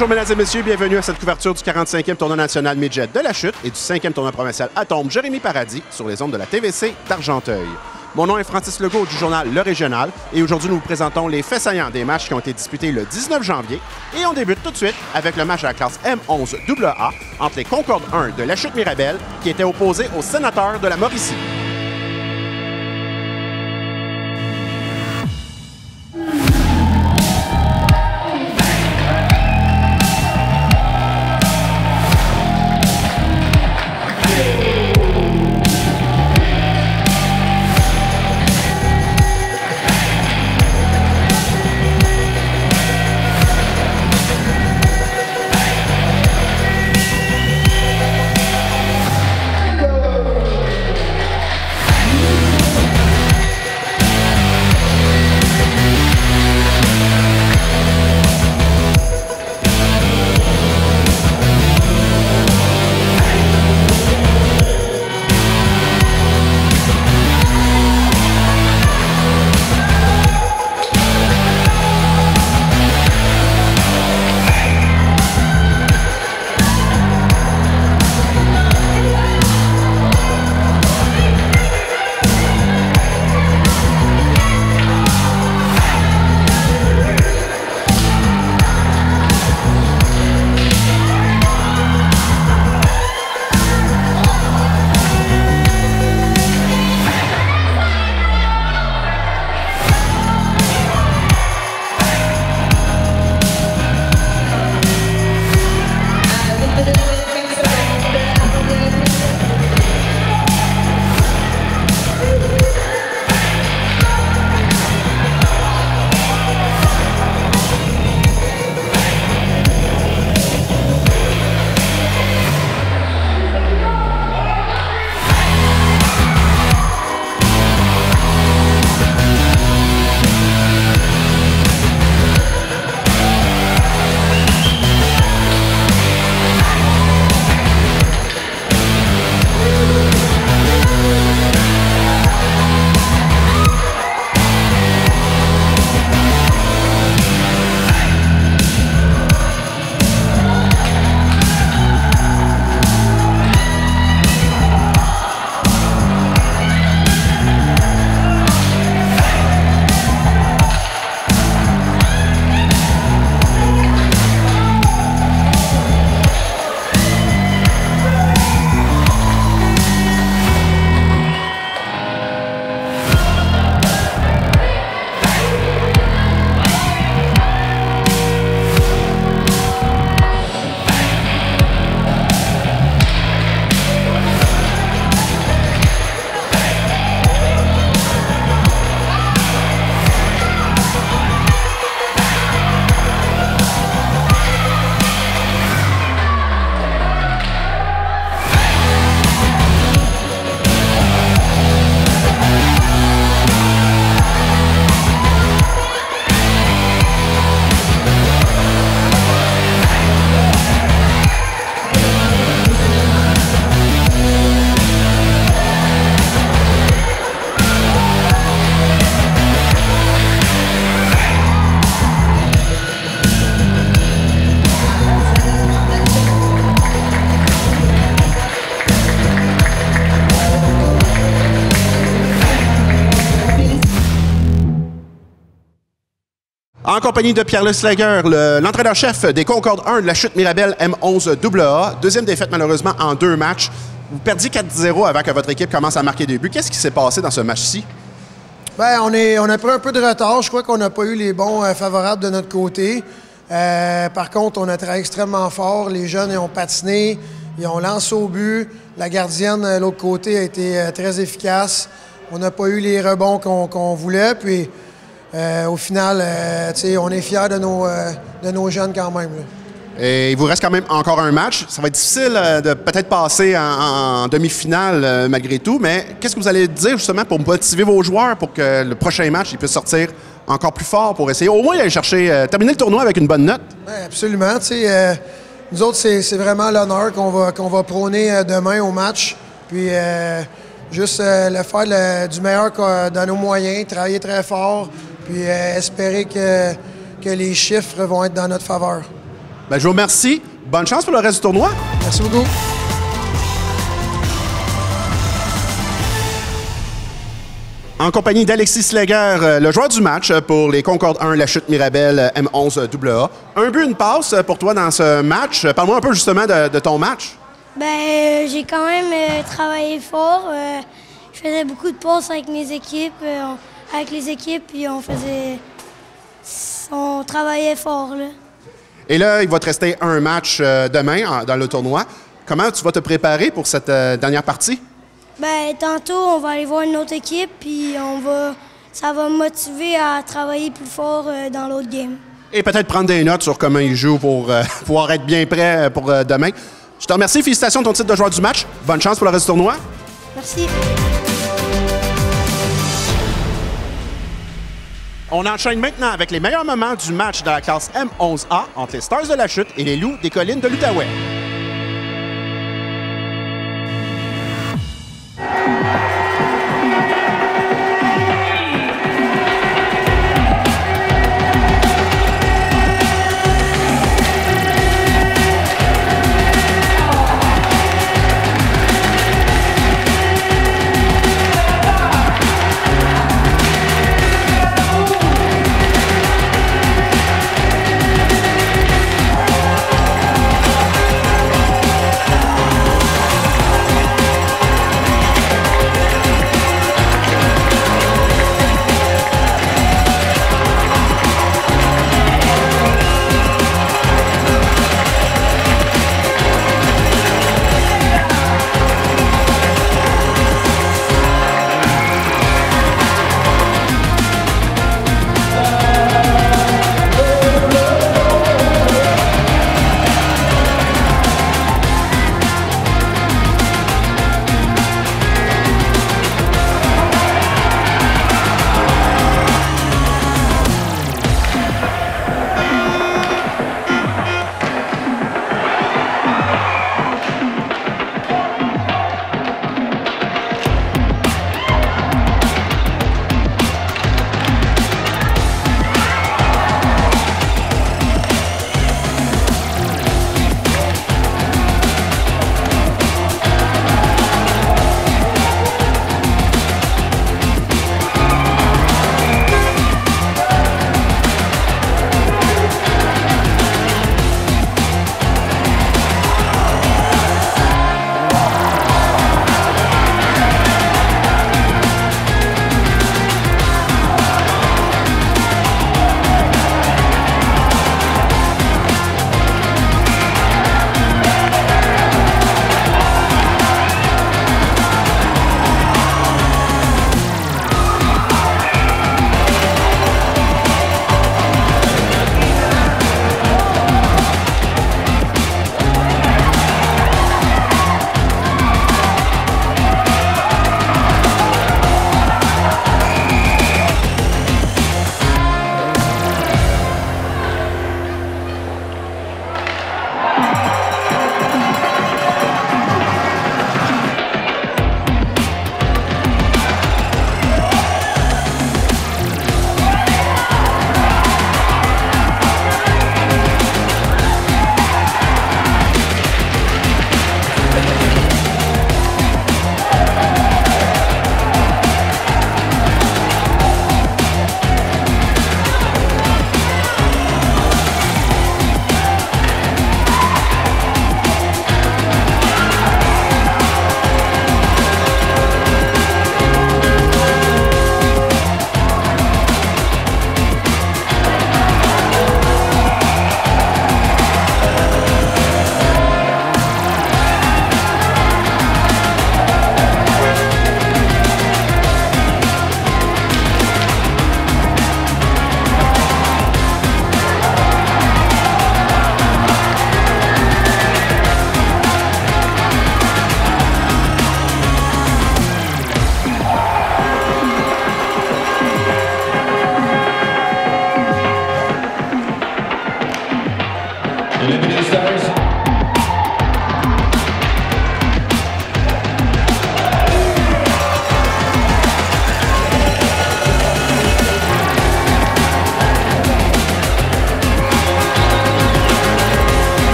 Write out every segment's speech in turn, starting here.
Bonjour mesdames et messieurs, bienvenue à cette couverture du 45e tournoi national Midget de la chute et du 5e tournoi provincial Atome Jérémy Paradis sur les ondes de la TVC d'Argenteuil. Mon nom est Francis Legault du journal Le Régional et aujourd'hui nous vous présentons les faits saillants des matchs qui ont été disputés le 19 janvier et on débute tout de suite avec le match de la classe M11 AA entre les Concorde 1 de la chute Mirabel qui étaient opposés aux Sénateurs de la Mauricie. En compagnie de Pierre Leslager, l'entraîneur-chef des Concorde 1 de la chute Mirabel M11 AA. Deuxième défaite malheureusement en 2 matchs. Vous perdiez 4-0 avant que votre équipe commence à marquer des buts. Qu'est-ce qui s'est passé dans ce match-ci? Bien, on a pris un peu de retard. Je crois qu'on n'a pas eu les bons favorables de notre côté. Par contre, on a travaillé extrêmement fort. Les jeunes ils ont patiné, ils ont lancé au but. La gardienne de l'autre côté a été très efficace. On n'a pas eu les rebonds qu'on voulait. Puis, au final, on est fiers de nos jeunes quand même. Là. Et il vous reste quand même encore un match. Ça va être difficile de peut-être passer en demi-finale malgré tout, mais qu'est-ce que vous allez dire justement pour motiver vos joueurs pour que le prochain match ils puissent sortir encore plus fort pour essayer au moins d'aller chercher, terminer le tournoi avec une bonne note? Oui, absolument. Nous autres, c'est vraiment l'honneur qu'on va prôner demain au match. Puis juste le faire du meilleur dans nos moyens, travailler très fort, puis espérer que les chiffres vont être dans notre faveur. Ben, je vous remercie. Bonne chance pour le reste du tournoi. Merci beaucoup. En compagnie d'Alexis Sleger, le joueur du match pour les Concorde 1, la chute Mirabel M11AA. Un but, une passe pour toi dans ce match. Parle-moi un peu justement de ton match. Ben, j'ai quand même travaillé fort. Je faisais beaucoup de passes avec mes équipes, avec les équipes, puis on travaillait fort, là. Et là, il va te rester un match demain dans le tournoi. Comment tu vas te préparer pour cette dernière partie? Ben, tantôt, on va aller voir une autre équipe, puis ça va me motiver à travailler plus fort dans l'autre game. Et peut-être prendre des notes sur comment ils jouent pour pouvoir être bien prêt pour demain. Je te remercie. Félicitations de ton titre de joueur du match. Bonne chance pour le reste du tournoi. Merci. On enchaîne maintenant avec les meilleurs moments du match de la classe M11A entre les Stars de la Chute et les Loups des collines de l'Outaouais.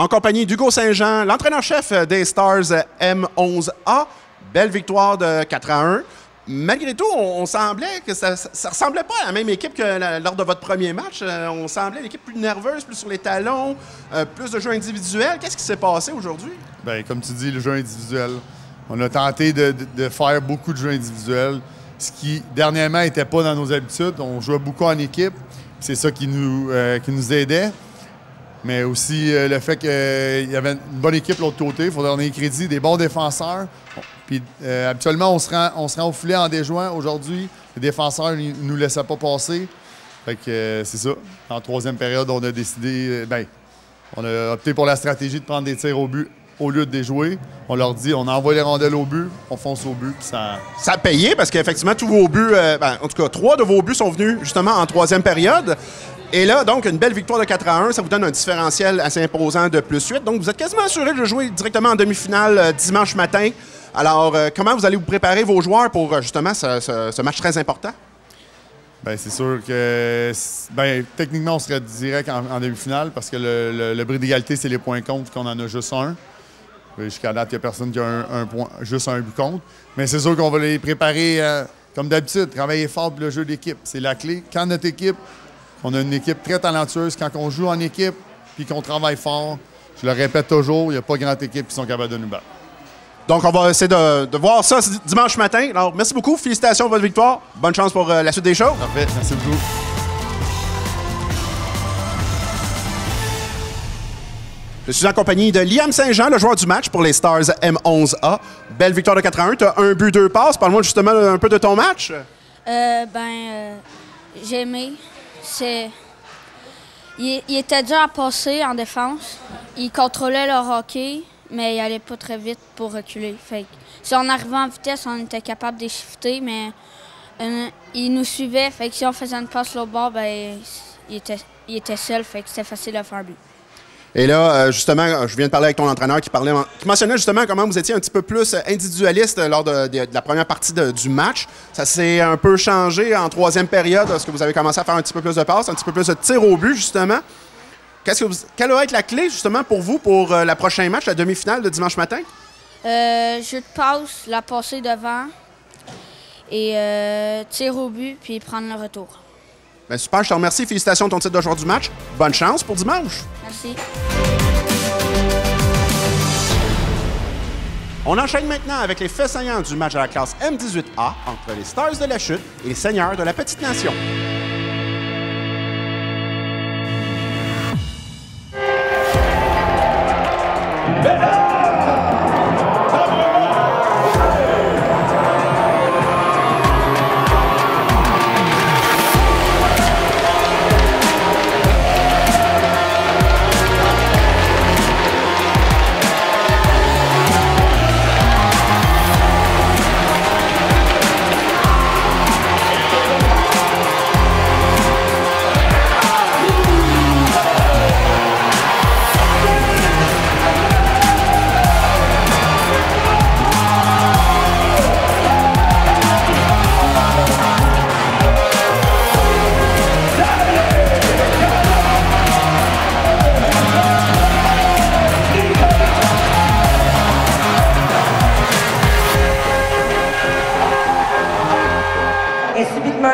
en compagnie d'Hugo Saint-Jean, l'entraîneur-chef des Stars M11A. Belle victoire de 4-1. Malgré tout, on semblait que ça ressemblait pas à la même équipe que lors de votre premier match. On semblait l'équipe plus nerveuse, plus sur les talons, plus de jeux individuels. Qu'est-ce qui s'est passé aujourd'hui? Bien, comme tu dis, le jeu individuel. On a tenté de faire beaucoup de jeux individuels, ce qui, dernièrement, n'était pas dans nos habitudes. On jouait beaucoup en équipe. C'est ça qui nous aidait. Mais aussi le fait qu'il y avait une bonne équipe de l'autre côté. Il faut donner crédit, des bons défenseurs. Puis habituellement, on se rend au filet en déjouant. Aujourd'hui, les défenseurs ne nous laissaient pas passer. Fait que c'est ça. En troisième période, on a décidé... on a opté pour la stratégie de prendre des tirs au but au lieu de déjouer. On leur dit, on envoie les rondelles au but, on fonce au but. Puis ça a payé parce qu'effectivement, tous vos buts... en tout cas, 3 de vos buts sont venus justement en troisième période. Et là, donc, une belle victoire de 4-1, ça vous donne un différentiel assez imposant de +8. Donc, vous êtes quasiment assuré de jouer directement en demi-finale dimanche matin. Alors, comment vous allez vous préparer vos joueurs pour justement ce match très important? Bien, c'est sûr que techniquement, on serait direct en demi-finale parce que le bris d'égalité, c'est les points contre, qu'on en a juste un. Jusqu'à date, il n'y a personne qui a juste un but contre. Mais c'est sûr qu'on va les préparer comme d'habitude, travailler fort pour le jeu d'équipe. C'est la clé. Quand notre équipe... On a une équipe très talentueuse. Quand on joue en équipe puis qu'on travaille fort, je le répète toujours, il n'y a pas grande équipe qui sont capables de nous battre. Donc, on va essayer de voir ça dimanche matin. Alors, merci beaucoup. Félicitations pour votre victoire. Bonne chance pour la suite des choses. Parfait. Merci beaucoup. Je suis en compagnie de Liam Saint-Jean, le joueur du match pour les Stars M11A. Belle victoire de 4-1. Tu as 1 but, 2 passes. Parle-moi justement un peu de ton match. J'ai aimé. Il était dur à passer en défense. Il contrôlait le hockey, mais il allait pas très vite pour reculer. Fait que, si on arrivait en vitesse, on était capable de shifter, mais il nous suivait. Fait que si on faisait une passe l'autre bord, il était seul. Fait que c'était facile de faire but. Et là, justement, je viens de parler avec ton entraîneur qui mentionnait justement comment vous étiez un petit peu plus individualiste lors de la première partie du match. Ça s'est un peu changé en troisième période lorsque vous avez commencé à faire un petit peu plus de passes, un petit peu plus de tirs au but, justement. Quelle va être la clé, justement, pour vous pour le prochain match, la demi-finale de dimanche matin? Jeu de passe, la passer devant et tir au but, puis prendre le retour. Bien, super, je te remercie. Félicitations de ton titre de joueur du match. Bonne chance pour dimanche. Merci. On enchaîne maintenant avec les faits saillants du match de la classe M18A entre les Stars de la Chute et les Seigneurs de la Petite Nation.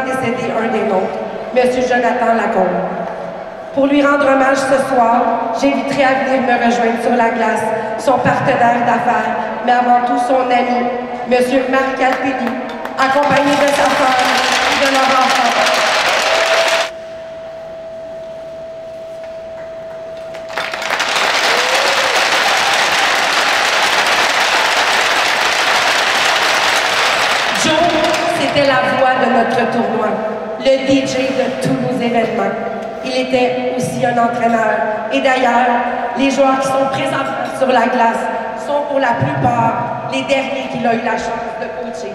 Décédé un des nôtres, M. Jonathan Lacombe. Pour lui rendre hommage ce soir, j'inviterai à venir me rejoindre sur la glace son partenaire d'affaires, mais avant tout son ami, M. Marc Alpini, accompagné de sa femme et de leur enfant. C'était la voix de notre tournoi, le DJ de tous nos événements. Il était aussi un entraîneur. Et d'ailleurs, les joueurs qui sont présents sur la glace sont pour la plupart les derniers qu'il a eu la chance de coacher.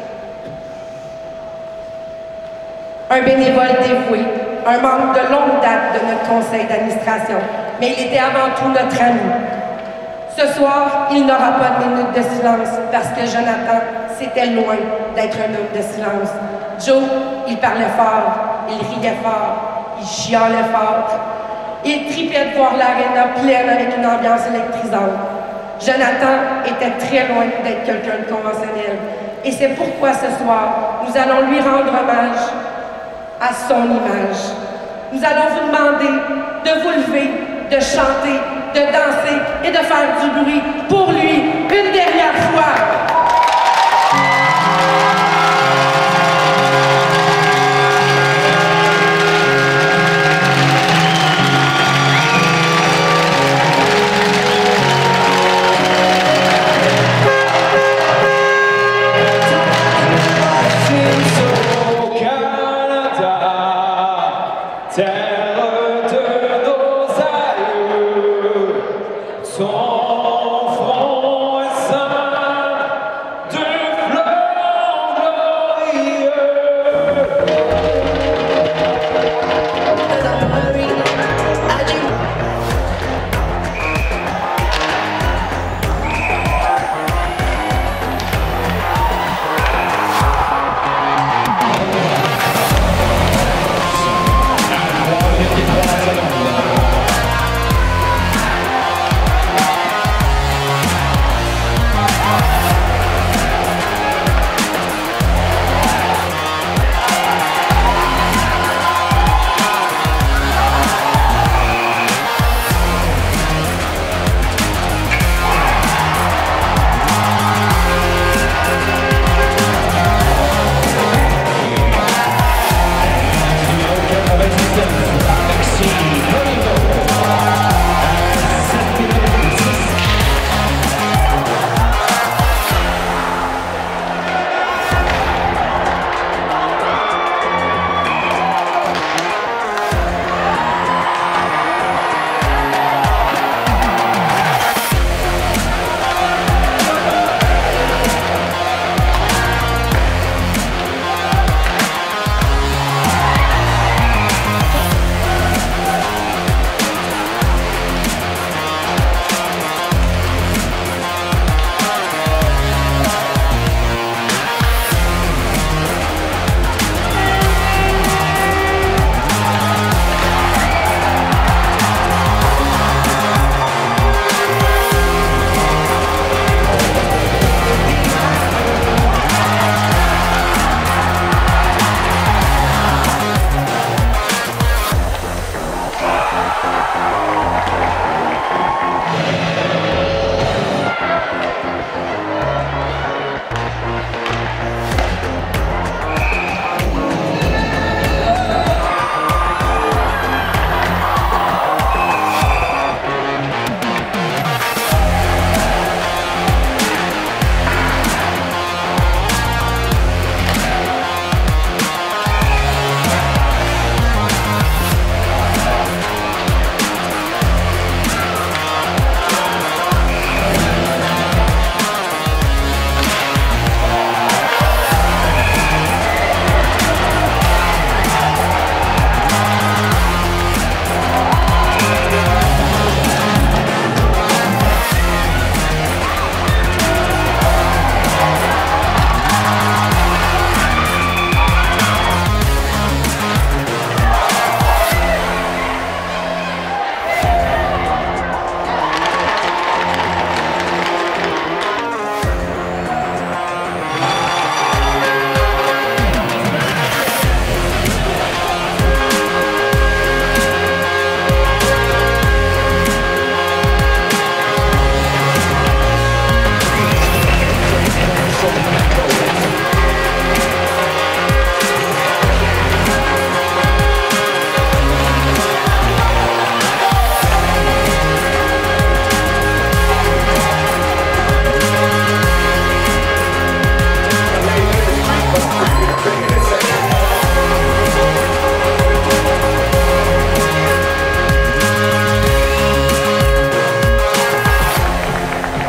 Un bénévole dévoué, un membre de longue date de notre conseil d'administration, mais il était avant tout notre ami. Ce soir, il n'aura pas de minute de silence parce que Jonathan, c'était loin d'être un homme de silence. Joe, il parlait fort, il riait fort, il chialait fort. Il tripait de voir l'aréna pleine avec une ambiance électrisante. Jonathan était très loin d'être quelqu'un de conventionnel. Et c'est pourquoi ce soir, nous allons lui rendre hommage à son image. Nous allons vous demander de vous lever, de chanter, de danser et de faire du bruit pour lui une dernière fois.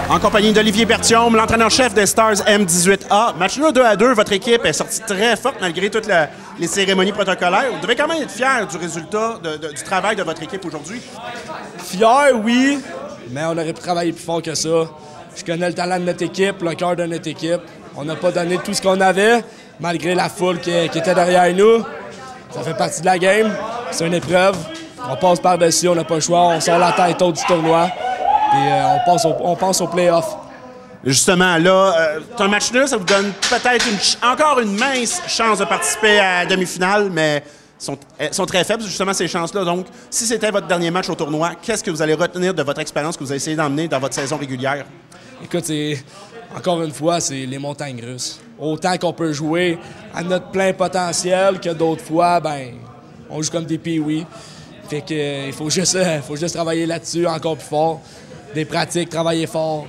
En compagnie d'Olivier Berthiaume, l'entraîneur-chef des Stars M18A. Match 2-2, votre équipe est sortie très forte malgré toutes les cérémonies protocolaires. Vous devez quand même être fier du résultat du travail de votre équipe aujourd'hui. Fier, oui, mais on aurait pu travailler plus fort que ça. Je connais le talent de notre équipe, le cœur de notre équipe. On n'a pas donné tout ce qu'on avait, malgré la foule qui était derrière nous. Ça fait partie de la game, c'est une épreuve. On passe par-dessus, on n'a pas le choix, on sort la tête haute du tournoi, puis on pense au play-off. Justement, là, un match nul, ça vous donne peut-être encore une mince chance de participer à la demi-finale, mais sont très faibles, justement, ces chances-là. Donc, si c'était votre dernier match au tournoi, qu'est-ce que vous allez retenir de votre expérience que vous avez essayé d'emmener dans votre saison régulière? Écoute, encore une fois, c'est les montagnes russes. Autant qu'on peut jouer à notre plein potentiel que d'autres fois, ben, on joue comme des pee-wee. Fait que il faut juste travailler là-dessus encore plus fort. Des pratiques, travailler fort,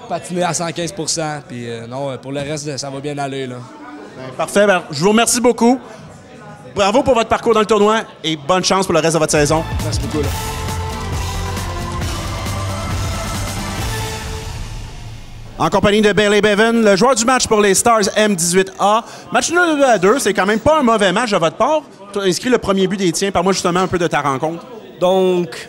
patiner à 115 %. Puis non, pour le reste, ça va bien aller, là. Parfait. Ben, je vous remercie beaucoup. Bravo pour votre parcours dans le tournoi et bonne chance pour le reste de votre saison. Merci beaucoup, là. En compagnie de Bailey Bevan, le joueur du match pour les Stars M18A. Match nul 2-2, c'est quand même pas un mauvais match de votre part. Tu as inscrit le premier but des tiens. Parle-moi justement un peu de ta rencontre. Donc,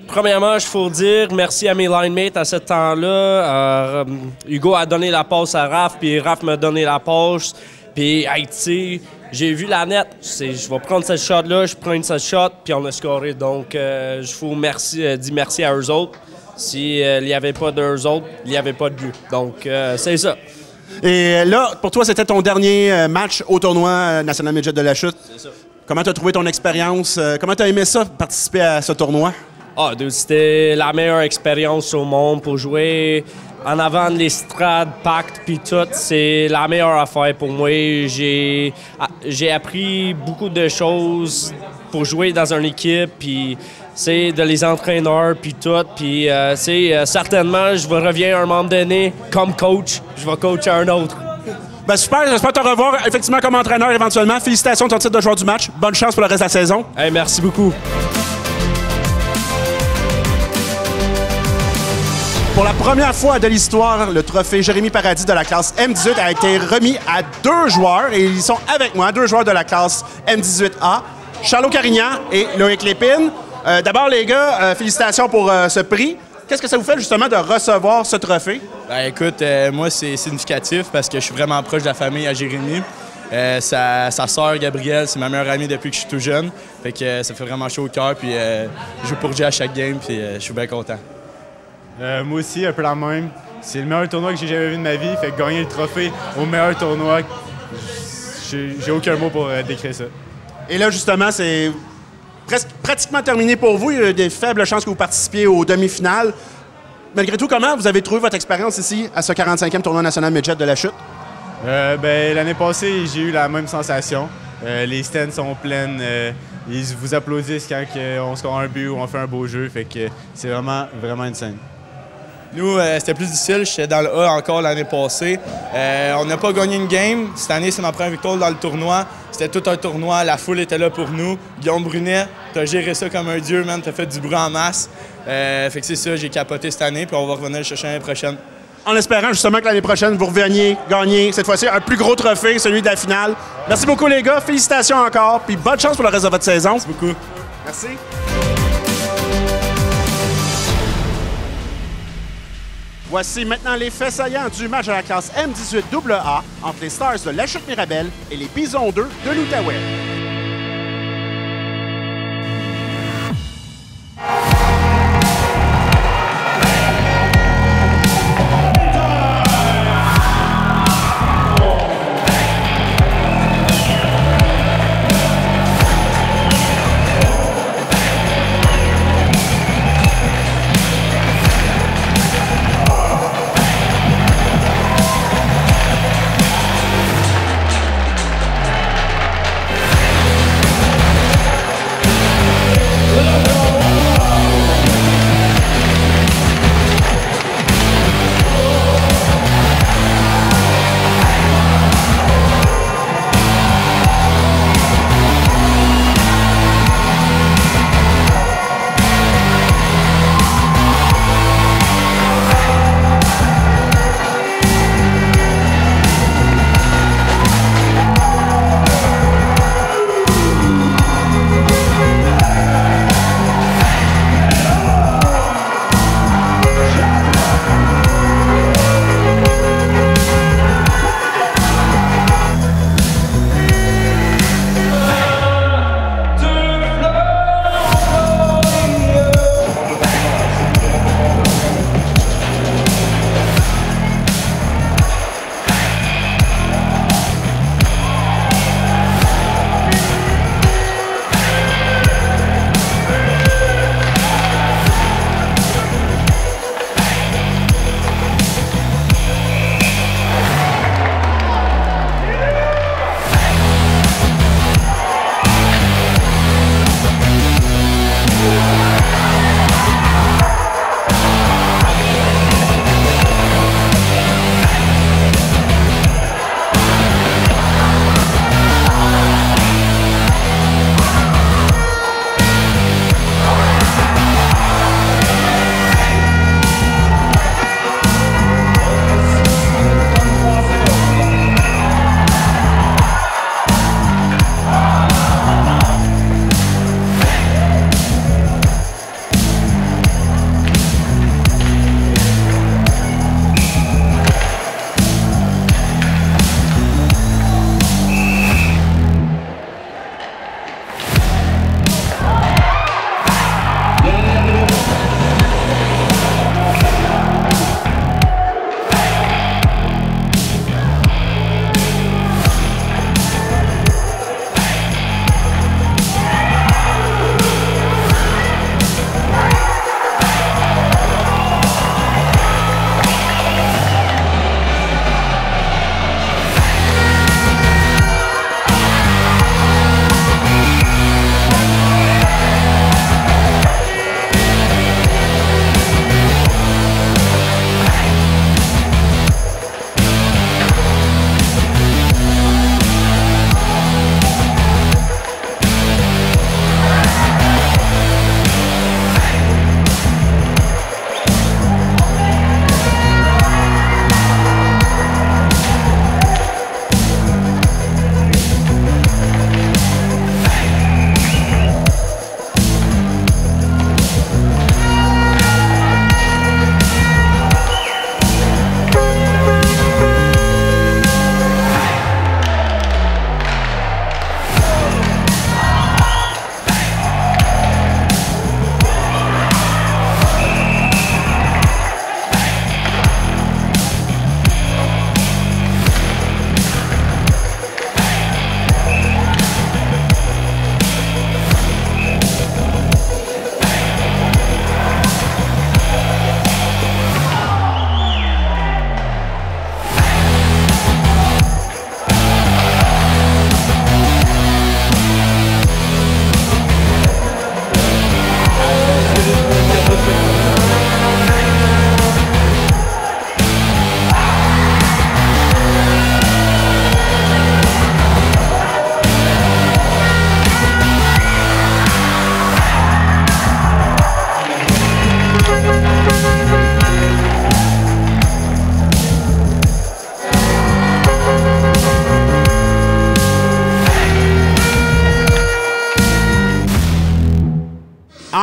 premièrement, il faut dire merci à mes linemates à ce temps-là. Hugo a donné la passe à Raph, puis Raph m'a donné la passe. Puis, Haïti, j'ai vu la net. Je vais prendre cette shot-là, je prends cette shot, puis on a scoré. Donc, je vous dis merci à eux autres. S'il n'y avait pas d'eux autres, il n'y avait pas de but. Donc, c'est ça. Et là, pour toi, c'était ton dernier match au tournoi national midget de la chute. C'est ça. Comment tu as trouvé ton expérience? Comment tu as aimé ça, participer à ce tournoi? Ah, c'était la meilleure expérience au monde pour jouer en avant de l'estrade, pacte, puis tout. C'est la meilleure affaire pour moi. J'ai appris beaucoup de choses pour jouer dans une équipe, puis c'est de les entraîneurs, puis tout. Puis certainement, je reviens à un moment donné comme coach. Je vais coacher un autre. Ben super, j'espère te revoir effectivement comme entraîneur éventuellement. Félicitations de ton titre de joueur du match. Bonne chance pour le reste de la saison. Hey, merci beaucoup. Pour la première fois de l'histoire, le trophée Jérémy Paradis de la classe M18 a été remis à 2 joueurs et ils sont avec moi, 2 joueurs de la classe M18A, Charlot Carignan et Loïc Lépine. D'abord, les gars, félicitations pour ce prix. Qu'est-ce que ça vous fait justement de recevoir ce trophée? Ben, écoute, moi, c'est significatif parce que je suis vraiment proche de la famille à Jérémy. Sa sœur, Gabrielle, c'est ma meilleure amie depuis que je suis tout jeune. Fait que ça fait vraiment chaud au cœur. Puis je joue pour Dieu à chaque game, puis je suis bien content. Moi aussi, un peu la même. C'est le meilleur tournoi que j'ai jamais vu de ma vie. Fait que gagner le trophée au meilleur tournoi, j'ai aucun mot pour décrire ça. Et là, justement, c'est pratiquement terminé pour vous. Il y a des faibles chances que vous participiez aux demi-finales. Malgré tout, comment vous avez trouvé votre expérience ici à ce 45e tournoi national midget de la chute? Ben, l'année passée, j'ai eu la même sensation. Les stands sont pleines. Ils vous applaudissent quand on score un but ou on fait un beau jeu. Fait que c'est vraiment une scène. Nous, c'était plus difficile. J'étais dans le A encore l'année passée. On n'a pas gagné une game. Cette année, c'est ma première victoire dans le tournoi. C'était tout un tournoi. La foule était là pour nous. Guillaume Brunet, t'as géré ça comme un dieu, man. T'as fait du bruit en masse. Fait que c'est ça, j'ai capoté cette année. Puis on va revenir le chercher l'année prochaine. En espérant justement que l'année prochaine, vous reveniez gagner, cette fois-ci, un plus gros trophée, celui de la finale. Merci beaucoup, les gars. Félicitations encore. Puis bonne chance pour le reste de votre saison. Merci beaucoup. Merci. Voici maintenant les faits saillants du match de la classe M18AA entre les Stars de La Chute-Mirabel et les Bisons 2 de l'Outaouais.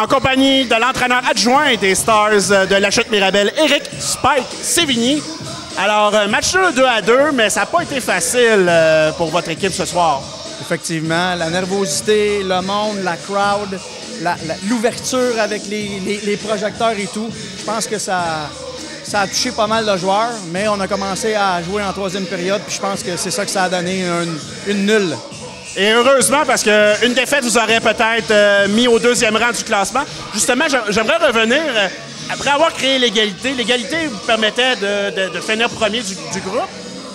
en compagnie de l'entraîneur adjoint des Stars de la Chute Mirabel, Éric Spike Sévigny. Alors, match 2-2, mais ça n'a pas été facile pour votre équipe ce soir. Effectivement, la nervosité, le monde, la crowd, l'ouverture avec les projecteurs et tout. Je pense que ça a touché pas mal de joueurs, mais on a commencé à jouer en troisième période, puis je pense que c'est ça que ça a donné, une nulle. Et heureusement, parce qu'une défaite vous aurait peut-être mis au deuxième rang du classement. Justement, j'aimerais revenir, après avoir créé l'égalité vous permettait de finir premier du groupe,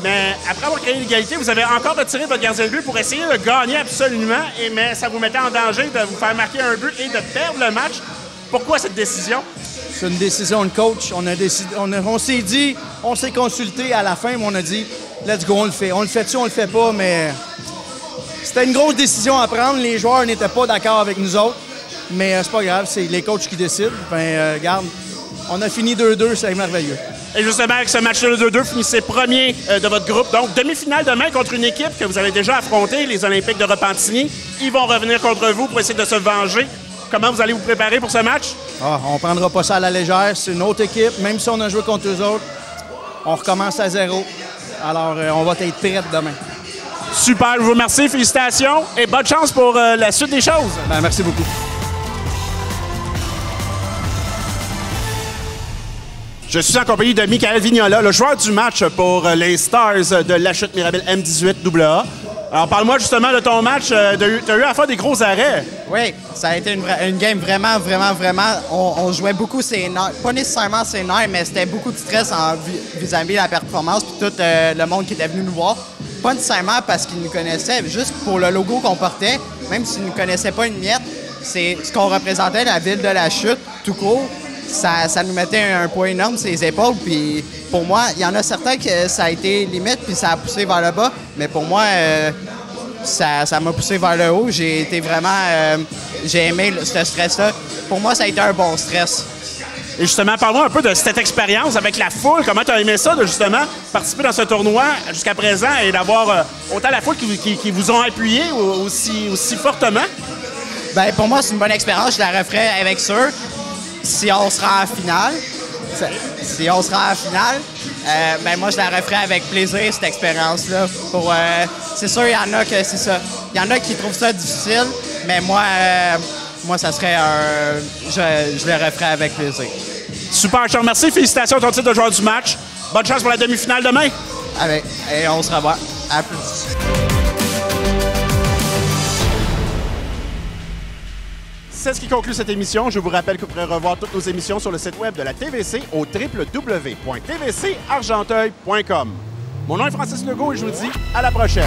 mais après avoir créé l'égalité, vous avez encore retiré votre gardien de but pour essayer de gagner absolument, mais ça vous mettait en danger de vous faire marquer un but et de perdre le match. Pourquoi cette décision? C'est une décision de coach. On s'est dit, on s'est consulté à la fin, mais on a dit, let's go, on le fait. On le fait-tu, on le fait pas, mais c'était une grosse décision à prendre. Les joueurs n'étaient pas d'accord avec nous autres, mais c'est pas grave, c'est les coachs qui décident. Regarde, on a fini 2-2, c'est merveilleux. Et justement, avec ce match-là 2-2, finissez premier de votre groupe. Donc, demi-finale demain contre une équipe que vous avez déjà affrontée, les Olympiques de Repentigny. Ils vont revenir contre vous pour essayer de se venger. Comment vous allez vous préparer pour ce match? On ne prendra pas ça à la légère. C'est une autre équipe. Même si on a joué contre eux autres, on recommence à zéro. Alors, on va être prêts demain. Super, je vous remercie. Félicitations et bonne chance pour la suite des choses. Merci beaucoup. Je suis en compagnie de Michael Vignola, le joueur du match pour les Stars de la Chute Mirabel M18AA. Alors, parle-moi justement de ton match. Tu as eu à faire des gros arrêts. Oui, ça a été une game vraiment. On jouait beaucoup ses nerfs. Pas nécessairement ses nerfs, mais c'était beaucoup de stress vis-à-vis de la performance puis tout le monde qui était venu nous voir. Pas nécessairement parce qu'ils nous connaissaient, juste pour le logo qu'on portait, même s'ils ne nous connaissaient pas une miette, c'est ce qu'on représentait, la ville de la Chute, tout court. Ça nous mettait un poids énorme sur les épaules. Puis pour moi, il y en a certains que ça a été limite puis ça a poussé vers le bas. Mais pour moi, ça m'a poussé vers le haut. J'ai été vraiment... j'ai aimé ce stress-là. Pour moi, ça a été un bon stress. Et justement, parle-moi un peu de cette expérience avec la foule. Comment tu as aimé ça de justement participer dans ce tournoi jusqu'à présent et d'avoir autant la foule qui vous ont appuyé aussi fortement? Bien, pour moi, c'est une bonne expérience. Je la referais avec ça. Si on sera en finale, ben moi, je la referais avec plaisir, cette expérience-là. C'est sûr, il y en a que c'est ça. Il y en a qui trouvent ça difficile, mais moi ça serait je le referais avec plaisir. Super, je te remercie. Félicitations à ton titre de joueur du match. Bonne chance pour la demi-finale demain. Et on se revoit. À plus. C'est ce qui conclut cette émission. Je vous rappelle que vous pourrez revoir toutes nos émissions sur le site web de la TVC au www.tvcargenteuil.com. Mon nom est Francis Legault et je vous dis à la prochaine.